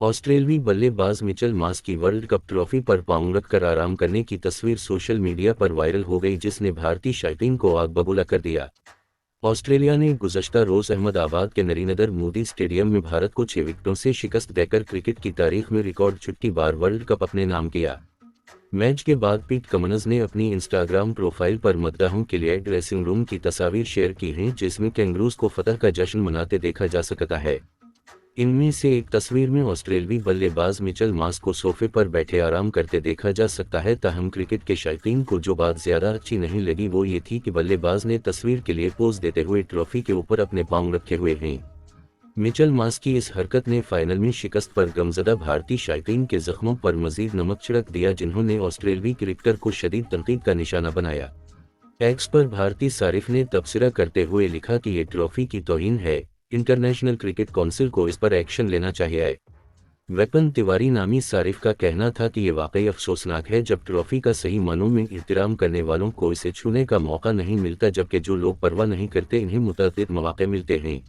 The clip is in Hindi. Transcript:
ऑस्ट्रेलवी बल्लेबाज मिचेल मार्श की वर्ल्ड कप ट्रॉफी पर पांव रखकर आराम करने की तस्वीर सोशल मीडिया पर वायरल हो गई, जिसने भारतीय शायकीन को आग बबूला कर दिया। ऑस्ट्रेलिया ने गुज़श्ता रोज़ अहमदाबाद के नरेंद्र मोदी स्टेडियम में भारत को 6 विकेटों से शिकस्त देकर क्रिकेट की तारीख में रिकॉर्ड छठी बार वर्ल्ड कप अपने नाम किया। मैच के बाद पीट कमिंस ने अपनी इंस्टाग्राम प्रोफाइल पर मद्दाहों के लिए ड्रेसिंग रूम की तस्वीर शेयर की हैं, जिसमें कैंगरूज को फतह का जश्न मनाते देखा जा सकता है। इनमें से एक तस्वीर में ऑस्ट्रेलवी बल्लेबाज मिचेल मार्श को सोफे पर बैठे आराम करते देखा जा सकता है। ताहम क्रिकेट के शायकीन को जो बात ज्यादा अच्छी नहीं लगी वो ये थी कि बल्लेबाज ने तस्वीर के लिए पोज देते हुए ट्रॉफी के ऊपर अपने पांव रखे हुए हैं। मिचेल मार्श की इस हरकत ने फाइनल में शिकस्त पर गमजदा भारतीय शायकीन के जख्मों पर मजीद नमक छिड़क दिया, जिन्होंने ऑस्ट्रेलवी क्रिकेटर को शदीद तनकीद का निशाना बनाया। एक्स पर भारतीय सारिफ ने तबसरा करते हुए लिखा कि ये ट्रॉफी की तौहीन है, इंटरनेशनल क्रिकेट काउंसिल को इस पर एक्शन लेना चाहिए। वेपन तिवारी नामी सारिफ का कहना था कि ये वाकई अफसोसनाक है जब ट्रॉफी का सही मानों में एहतराम करने वालों को इसे छूने का मौका नहीं मिलता, जबकि जो लोग परवाह नहीं करते इन्हें मुतअद्दिद मौके मिलते हैं।